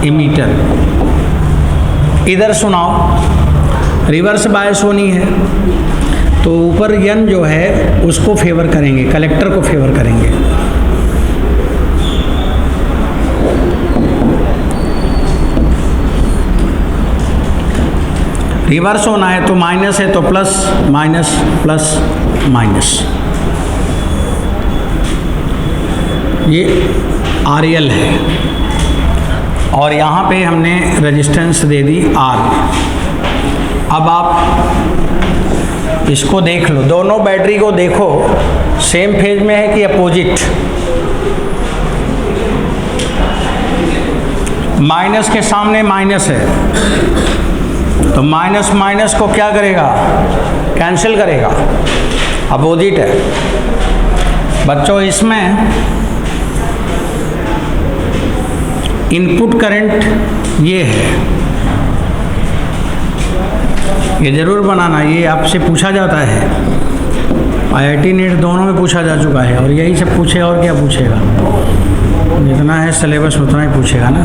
Ammeter. इधर सुनाओ, reverse bias होनी है तो ऊपर n जो है उसको फेवर करेंगे, कलेक्टर को फेवर करेंगे। रिवर्स होना है तो माइनस है तो प्लस माइनस प्लस माइनस। ये RL है और यहाँ पे हमने रेजिस्टेंस दे दी R। अब आप इसको देख लो, दोनों बैटरी को देखो सेम फेज में है कि अपोजिट। माइनस के सामने माइनस है तो माइनस माइनस को क्या करेगा, कैंसिल करेगा, अपोजिट है। बच्चों इसमें इनपुट करंट ये है, ये जरूर बनाना, ये आपसे पूछा जाता है, IIT नेट दोनों में पूछा जा चुका है और यही सब पूछे और क्या पूछेगा, जितना है सिलेबस उतना ही पूछेगा ना।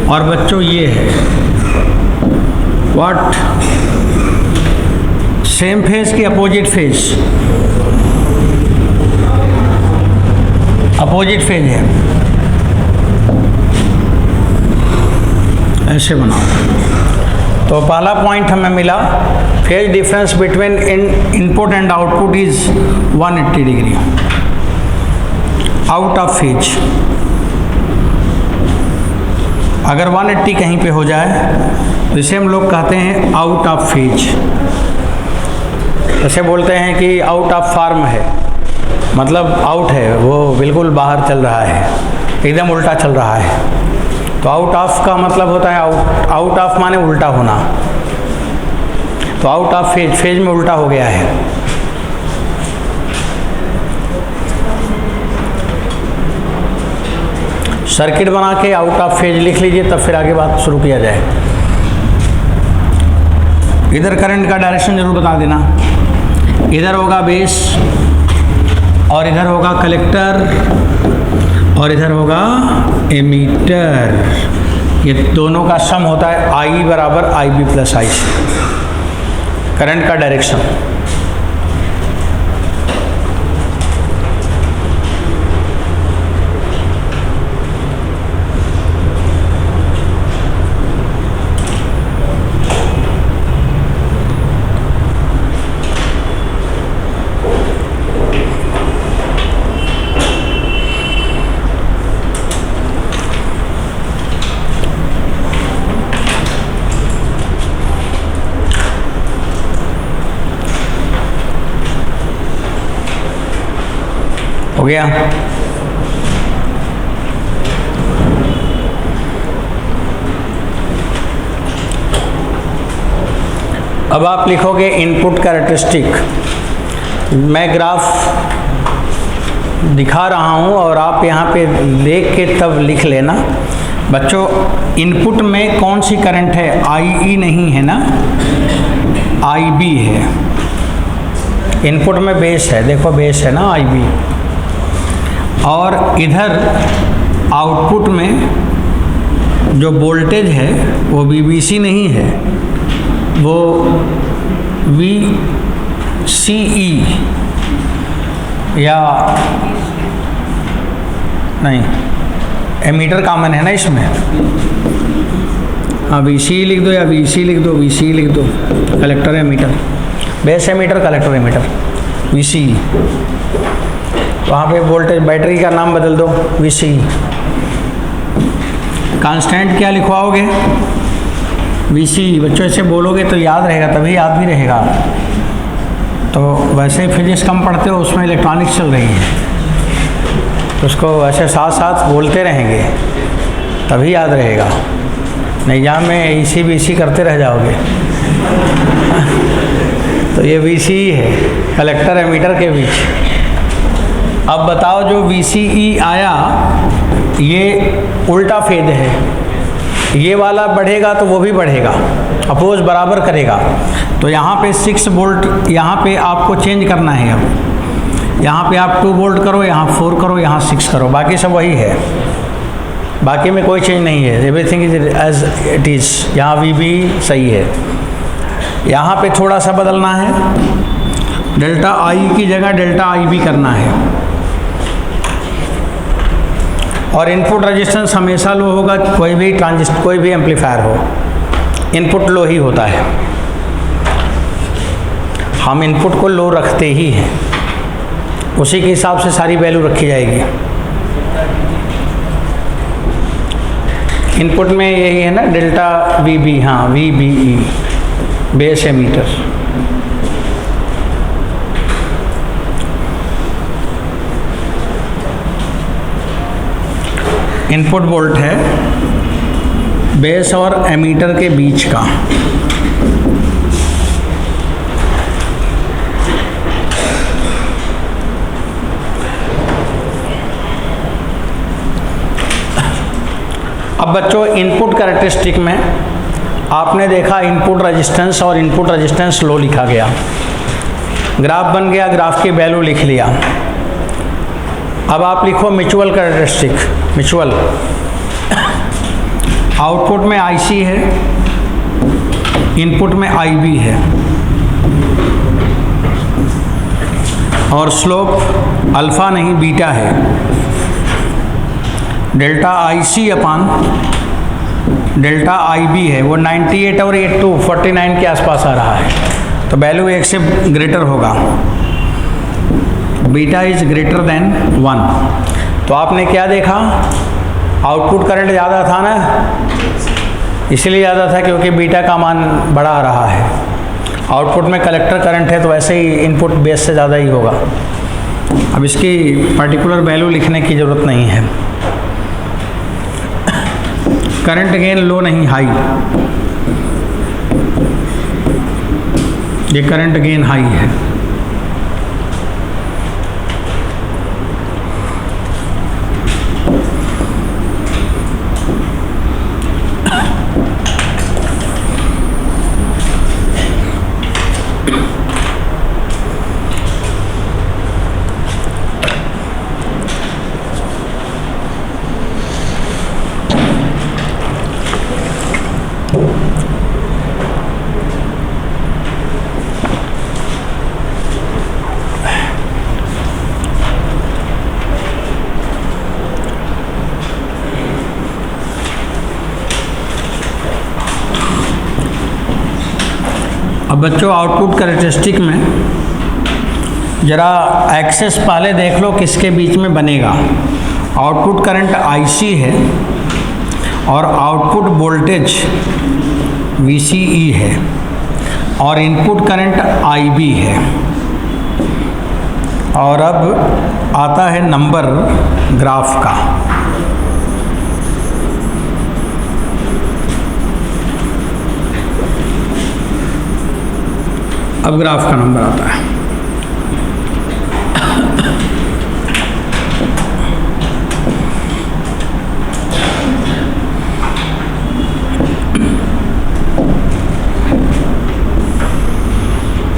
और बच्चों ये है व्हाट, सेम फेज की अपोजिट फेज, अपोजिट फेज है, ऐसे बनाओ। तो पहला पॉइंट हमें मिला, phase difference between input and output is 180 degree, out of phase. अगर 180 कहीं पे हो जाए तो इसे हम लोग कहते हैं आउट ऑफ फेज। ऐसे बोलते हैं कि आउट ऑफ फॉर्म है, मतलब आउट है, वो बिल्कुल बाहर चल रहा है, एकदम उल्टा चल रहा है। तो आउट ऑफ का मतलब होता है आउट, आउट ऑफ माने उल्टा होना। तो आउट ऑफ फेज, फेज में उल्टा हो गया है। सर्किट बना के आउट ऑफ फेज लिख लीजिए, तब फिर आगे बात शुरू किया जाए। इधर करंट का डायरेक्शन जरूर बता देना, इधर होगा बेस और इधर होगा कलेक्टर और इधर होगा एमीटर। ये दोनों का सम होता है I बराबर IB प्लस IC, करंट का डायरेक्शन। हो गया। अब आप लिखोगे इनपुट कैरेक्टरिस्टिक। मैं ग्राफ दिखा रहा हूं और आप यहाँ पे देख के तब लिख लेना। बच्चों इनपुट में कौन सी करंट है, IE नहीं है ना, IB है। इनपुट में बेस है, देखो बेस है ना IB। और इधर आउटपुट में जो वोल्टेज है वो VBC नहीं है, वो VCE या नहीं, एमीटर कॉमन है ना इसमें। हाँ VCE लिख दो या VC लिख दो, VCE लिख दो, collector emitter, base emitter collector emitter VCE। वहाँ पे वोल्टेज बैटरी का नाम बदल दो VCE। कांस्टेंट क्या लिखवाओगे, VCE। बच्चों ऐसे बोलोगे तो याद रहेगा, तभी याद भी रहेगा। तो वैसे फिजिक्स कम पढ़ते हो, उसमें इलेक्ट्रॉनिक्स चल रही है, तो उसको वैसे साथ साथ बोलते रहेंगे तभी याद रहेगा, नहीं एग्जाम में EC BC करते रह जाओगे। तो ये VCE है, कलेक्टर एमीटर के बीच। अब बताओ जो VCE आया ये उल्टा फेज है, ये वाला बढ़ेगा तो वो भी बढ़ेगा, अपोज बराबर करेगा। तो यहाँ पे 6 वोल्ट, यहाँ पे आपको चेंज करना है। अब यहाँ पे आप 2 वोल्ट करो, यहाँ 4 करो, यहाँ 6 करो, बाकी सब वही है। बाकी में कोई चेंज नहीं है, everything is as it is. यहाँ वी भी सही है। यहाँ पे थोड़ा सा बदलना है, डेल्टा आई की जगह डेल्टा आई भी करना है। और इनपुट रेजिस्टेंस हमेशा लो होगा, कोई भी एम्पलीफायर हो, इनपुट लो ही होता है। हम इनपुट को लो रखते ही हैं, उसी के हिसाब से सारी वैल्यू रखी जाएगी। इनपुट में यही है ना, डेल्टा वी बी, हाँ V B E, base emitter. Input volt है बेस और एमीटर के बीच का। अब बच्चों इनपुट कैरेक्टरिस्टिक में आपने देखा इनपुट रेजिस्टेंस और इनपुट रेजिस्टेंस लो लिखा गया, ग्राफ बन गया, ग्राफ की वैल्यू लिख लिया। अब आप लिखो म्यूचुअल कैरेक्टरिस्टिक। म्यूचुअल आउटपुट में आईसी है, इनपुट में आईबी है, और स्लोप अल्फा नहीं बीटा है। डेल्टा आईसी अपान डेल्टा आईबी है, वो 98 और 82 49 के आसपास आ रहा है, तो वैल्यू 1 से ग्रेटर होगा। Beta is greater than 1। तो आपने क्या देखा, आउटपुट करंट ज़्यादा था ना, इसलिए ज़्यादा था क्योंकि बीटा का मान बड़ा आ रहा है। आउटपुट में कलेक्टर करंट है तो वैसे ही इनपुट बेस से ज़्यादा ही होगा। अब इसकी पर्टिकुलर वैल्यू लिखने की ज़रूरत नहीं है। करंट गेन लो नहीं हाई, ये करंट गेन हाई है। अब बच्चों आउटपुट कैरेक्टरिस्टिक में ज़रा एक्सेस पहले देख लो किसके बीच में बनेगा। आउटपुट करंट आईसी है और आउटपुट वोल्टेज वीसीई है और इनपुट करंट आईबी है। और अब आता है नंबर ग्राफ का। अब ग्राफ का नंबर आता है।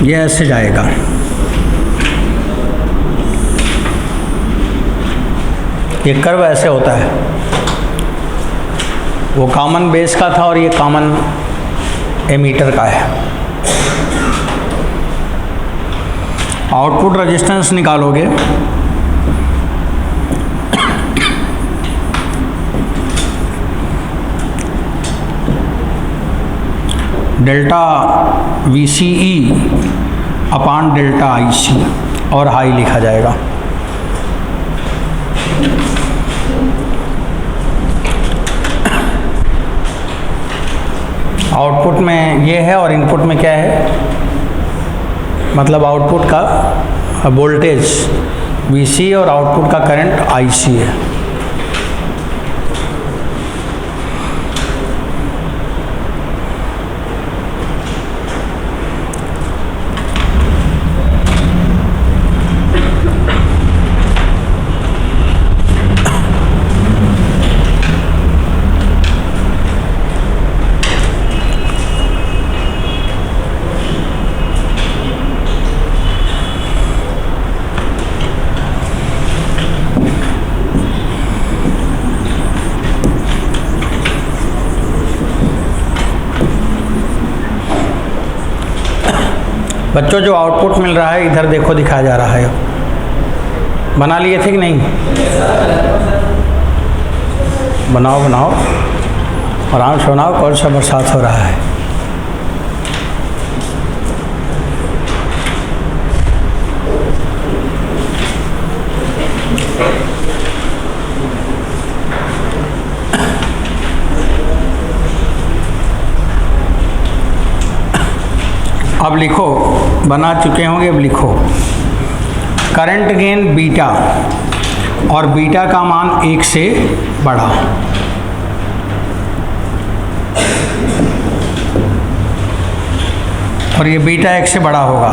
ये ऐसे जाएगा, ये कर्व ऐसे होता है। वो कॉमन बेस का था और ये कॉमन एमीटर का है। आउटपुट रेजिस्टेंस निकालोगे डेल्टा वीसीई अपान डेल्टा आईसी और हाई लिखा जाएगा। आउटपुट में ये है और इनपुट में क्या है, मतलब आउटपुट का वोल्टेज वीसी और आउटपुट का करंट आईसी है। बच्चों जो आउटपुट मिल रहा है इधर देखो दिखाया जा रहा है, बना लिए थे कि नहीं? बनाओ बनाओ, आराम से बनाओ। कौन सा बरसात हो रहा है? अब लिखो, बना चुके होंगे, अब लिखो करंट गेन बीटा और बीटा का मान 1 से बड़ा। और ये बीटा 1 से बड़ा होगा।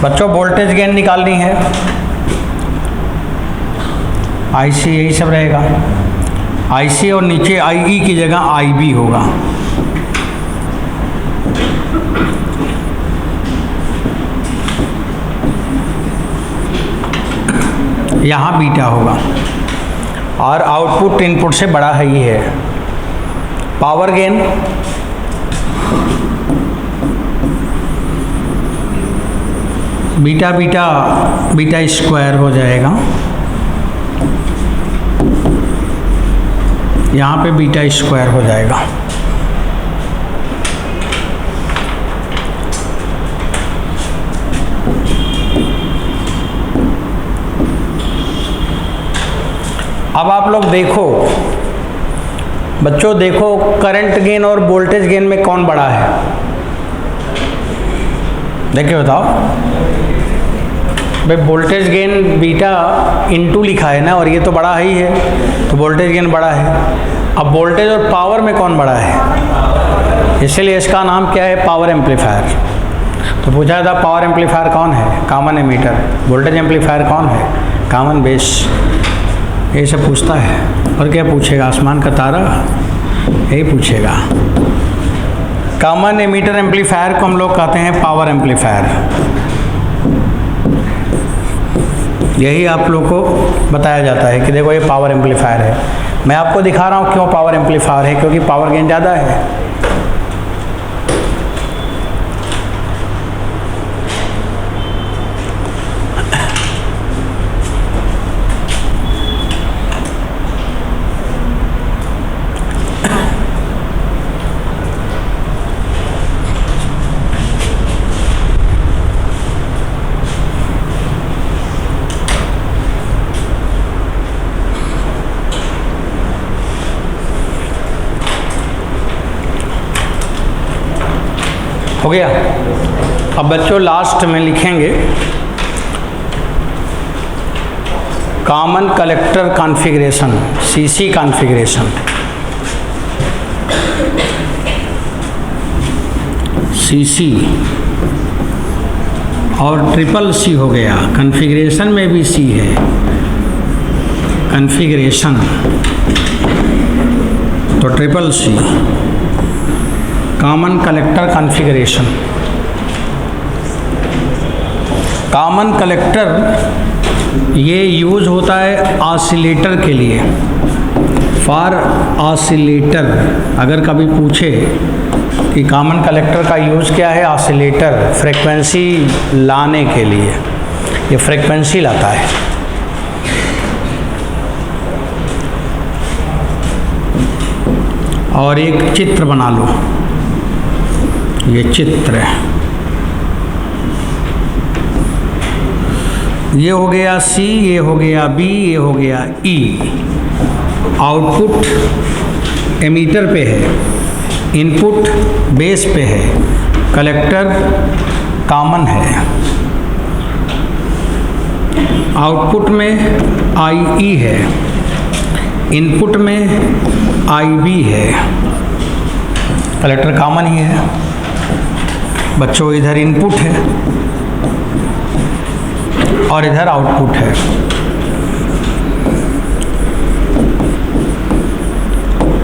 बच्चों वोल्टेज गेन निकालनी है, IC यही सब रहेगा, IC और नीचे IE की जगह IB होगा। यहाँ बीटा होगा और आउटपुट इनपुट से बड़ा है, ये है power gain. Beta beta beta square हो जाएगा, यहाँ पे बीटा स्क्वायर हो जाएगा। अब आप लोग देखो बच्चों, देखो करंट गेन और वोल्टेज गेन में कौन बड़ा है? देखिए बताओ भाई, वोल्टेज गेन बीटा इंटू लिखा है ना, और ये तो बड़ा ही है, तो वोल्टेज गेन बड़ा है। अब वोल्टेज और पावर में कौन बड़ा है? इसलिए इसका नाम क्या है? Power amplifier. तो पूछा था पावर एम्पलीफायर कौन है? Common ammeter. वोल्टेज एम्पलीफायर कौन है? Common base. ये सब पूछता है। और क्या पूछेगा? आसमान का तारा, यही पूछेगा। कॉमन एमीटर एम्पलीफायर को हम लोग कहते हैं पावर एम्पलीफायर। यही आप लोग को बताया जाता है कि देखो ये पावर एम्पलीफायर है। मैं आपको दिखा रहा हूँ क्यों पावर एम्पलीफायर है, क्योंकि पावर गेन ज़्यादा है। हो गया। अब बच्चों लास्ट में लिखेंगे common collector configuration, CC configuration. CC और ट्रिपल C हो गया, कॉन्फ़िगरेशन में भी C है, कॉन्फ़िगरेशन तो triple C। Common collector configuration. Common collector ये यूज़ होता है ऑसिलेटर के लिए, फॉर ऑसिलेटर। अगर कभी पूछे कि कॉमन कलेक्टर का यूज़ क्या है? ऑसिलेटर, फ्रीक्वेंसी लाने के लिए, ये फ्रीक्वेंसी लाता है। और एक चित्र बना लो, ये चित्र है, ये हो गया C, ये हो गया B, ये हो गया E। आउटपुट एमीटर पे है, इनपुट बेस पे है, कलेक्टर कॉमन है। आउटपुट में IE है, इनपुट में IB है, कलेक्टर कॉमन ही है। बच्चों इधर इनपुट है और इधर आउटपुट है।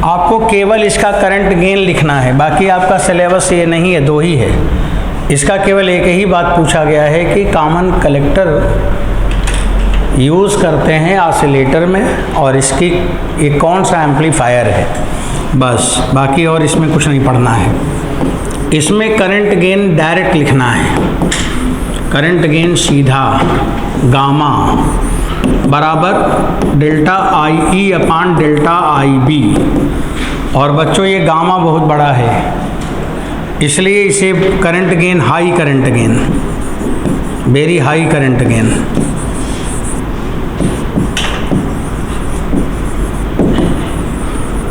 आपको केवल इसका करंट गेन लिखना है, बाकी आपका सिलेबस ये नहीं है, 2 ही है। इसका केवल एक ही बात पूछा गया है कि कॉमन कलेक्टर यूज़ करते हैं ऑसिलेटर में और इसकी ये कौन सा एम्पलीफायर है, बस। बाकी और इसमें कुछ नहीं पढ़ना है। इसमें करंट गेन डायरेक्ट लिखना है। करंट गेन सीधा गामा बराबर delta I E upon delta I B. और बच्चों ये गामा बहुत बड़ा है, इसलिए इसे current gain, high current gain, very high current gain.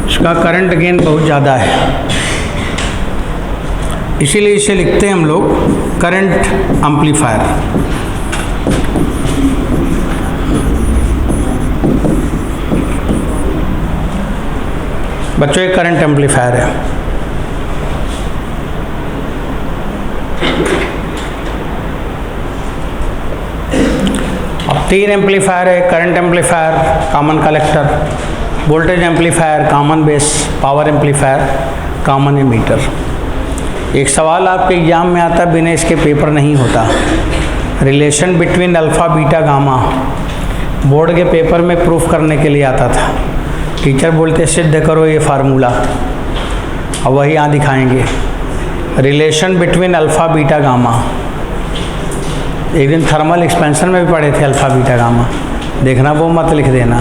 इसका करंट गेन बहुत ज़्यादा है, इसीलिए इसे लिखते हैं हम लोग करंट एम्पलीफायर। बच्चों ये करंट एम्पलीफायर है। अब 3 एम्पलीफायर है, current amplifier, common collector, voltage amplifier, common base, power amplifier, common ammeter. एक सवाल आपके एग्जाम में आता, बिना इसके पेपर नहीं होता। Relation between alpha beta gamma board के पेपर में प्रूफ करने के लिए आता था। टीचर बोलते सिद्ध करो ये फार्मूला, अब वही यहाँ दिखाएंगे। Relation between alpha beta gamma, एक दिन थर्मल एक्सपेंशन में भी पढ़े थे अल्फ़ा बीटा गामा, देखना वो मत लिख देना।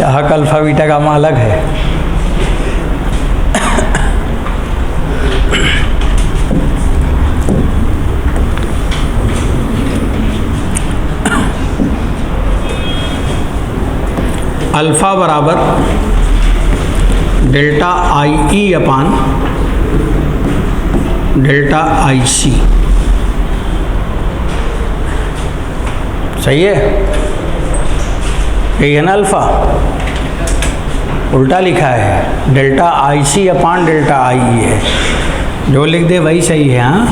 यहाँ का अल्फ़ा बीटा गामा अलग है। अल्फ़ा बराबर delta I E upon delta आई सी। सही है, यही है ना अल्फ़ा, उल्टा लिखा है, delta I C upon delta I ई है। जो लिख दे वही सही है। हाँ,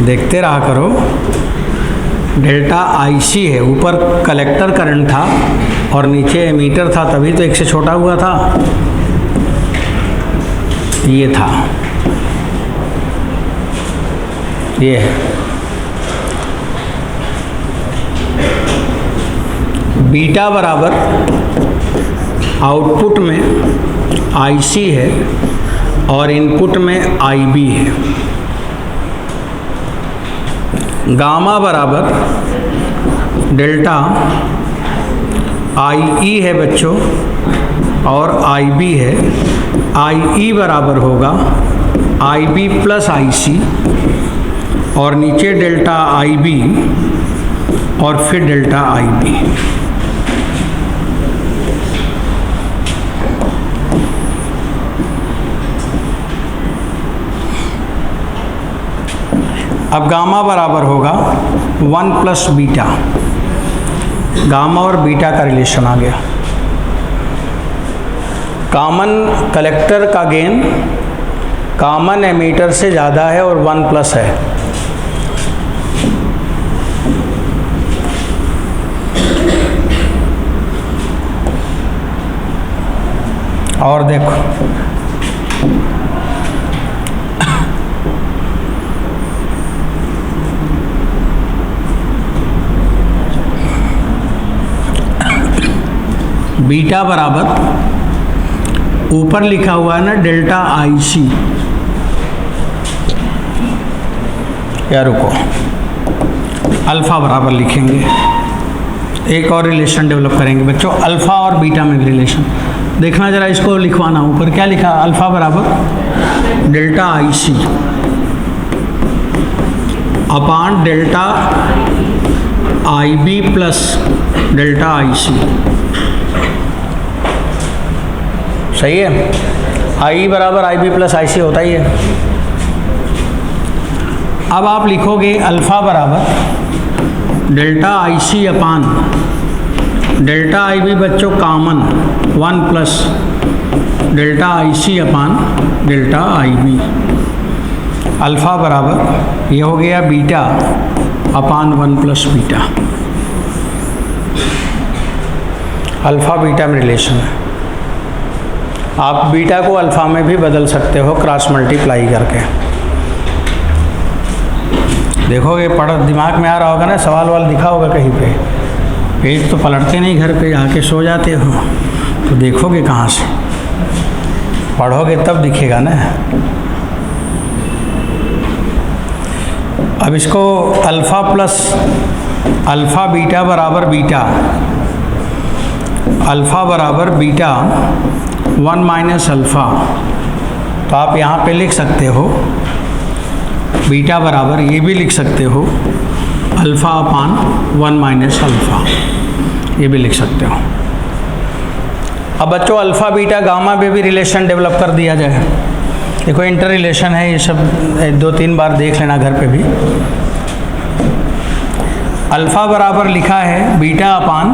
देखते रहा करो। डेल्टा आई सी है, ऊपर कलेक्टर करंट था और नीचे एमीटर था, तभी तो 1 से छोटा हुआ था। ये था, ये है। बीटा बराबर आउटपुट में IC है और इनपुट में IB है। गामा बराबर डेल्टा IE है बच्चों और IB है। IE बराबर होगा IB प्लस IC और नीचे डेल्टा IB और फिर डेल्टा IB। अब गामा बराबर होगा 1 प्लस बीटा। गामा और बीटा का रिलेशन आ गया। कॉमन कलेक्टर का गेन कॉमन एमीटर से ज़्यादा है और 1 प्लस है। और देखो बीटा बराबर ऊपर लिखा हुआ है ना डेल्टा IC, या रुको, अल्फ़ा बराबर लिखेंगे। एक और रिलेशन डेवलप करेंगे बच्चों, अल्फ़ा और बीटा में भी रिलेशन देखना। जरा इसको लिखवाना, ऊपर क्या लिखा, अल्फ़ा बराबर डेल्टा IC अपान delta IB plus delta IC। सही है, I बराबर IB प्लस IC होता ही है। अब आप लिखोगे अल्फ़ा बराबर डेल्टा IC अपान डेल्टा IB बच्चों कॉमन 1 प्लस डेल्टा IC अपान डेल्टा IB। अल्फ़ा बराबर ये हो गया बीटा अपान 1 प्लस बीटा। अल्फ़ा बीटा में रिलेशन है। आप बीटा को अल्फ़ा में भी बदल सकते हो क्रॉस मल्टीप्लाई करके। देखोगे पढ़ दिमाग में आ रहा होगा ना, सवाल वाल दिखा होगा कहीं पे। पेज तो पलटते नहीं, घर पे आके सो जाते हो, तो देखोगे कहाँ से। पढ़ोगे तब दिखेगा ना। अब इसको अल्फ़ा प्लस अल्फ़ा बीटा बराबर बीटा, अल्फ़ा बराबर बीटा 1 माइनस अल्फ़ा, तो आप यहाँ पे लिख सकते हो बीटा बराबर, ये भी लिख सकते हो अल्फ़ा अपान 1 माइनस अल्फ़ा, ये भी लिख सकते हो। अब बच्चों अल्फ़ा बीटा गामा में भी रिलेशन डेवलप कर दिया जाए। देखो इंटर रिलेशन है, ये सब 2-3 बार देख लेना घर पे भी। अल्फ़ा बराबर लिखा है बीटा अपान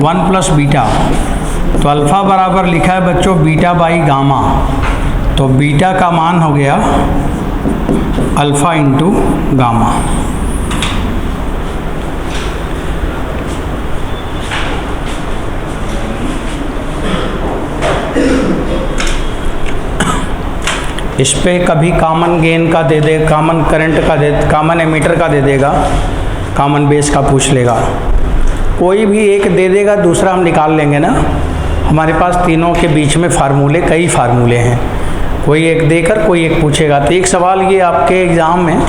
1 प्लस बीटा, तो अल्फ़ा बराबर लिखा है बच्चों बीटा बाई गामा, तो बीटा का मान हो गया अल्फ़ा इंटू गामा। इस पे कभी कॉमन गेन का दे दे, कॉमन करंट का दे, कॉमन एमीटर का दे देगा, कॉमन बेस का पूछ लेगा, कोई भी एक दे देगा, दूसरा हम निकाल लेंगे ना। हमारे पास तीनों के बीच में फार्मूले, कई फार्मूले हैं, कोई एक देकर कोई एक पूछेगा। तो एक सवाल ये आपके एग्ज़ाम में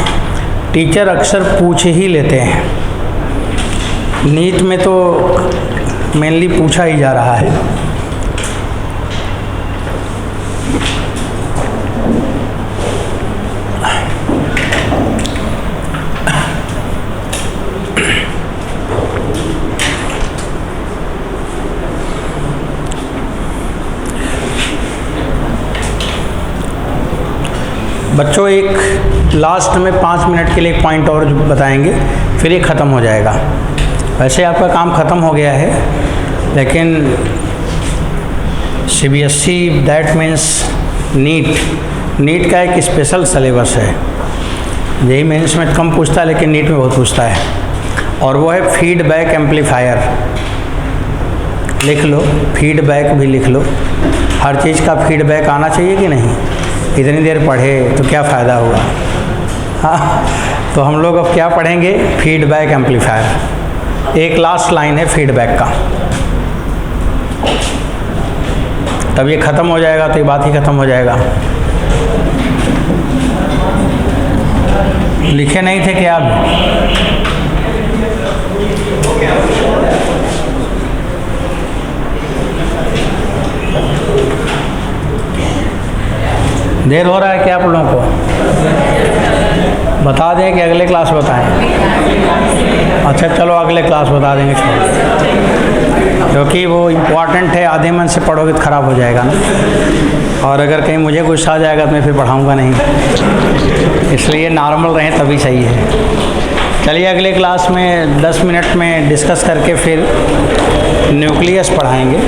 टीचर अक्सर पूछ ही लेते हैं, नीट में तो मेनली पूछा ही जा रहा है। बच्चों एक लास्ट में 5 मिनट के लिए एक पॉइंट और बताएंगे, फिर ये ख़त्म हो जाएगा। वैसे आपका काम ख़त्म हो गया है, लेकिन CBSE दैट मीन्स नीट का एक स्पेशल सिलेबस है। यही मेंस में कम पूछता है, लेकिन नीट में बहुत पूछता है, और वो है फीडबैक एम्पलीफायर। लिख लो, फीडबैक भी लिख लो। हर चीज़ का फीडबैक आना चाहिए कि नहीं? इतनी देर पढ़े तो क्या फ़ायदा हुआ? हाँ, तो हम लोग अब क्या पढ़ेंगे? Feedback amplifier. एक लास्ट लाइन है फीडबैक का, तब ये ख़त्म हो जाएगा, तो ये बात ही ख़त्म हो जाएगा। लिखे नहीं थे क्या आप? देर हो रहा है क्या आप लोगों को? बता दें कि अगले क्लास बताएं? अच्छा चलो अगले क्लास बता देंगे, छोड़, क्योंकि वो इम्पॉर्टेंट है, आधे मन से पढ़ोगे तो ख़राब हो जाएगा ना, और अगर कहीं मुझे गुस्सा आ जाएगा तो मैं फिर पढ़ाऊँगा नहीं, इसलिए नॉर्मल रहें तभी सही है। चलिए अगले क्लास में 10 मिनट में डिस्कस करके फिर न्यूक्लियस पढ़ाएंगे।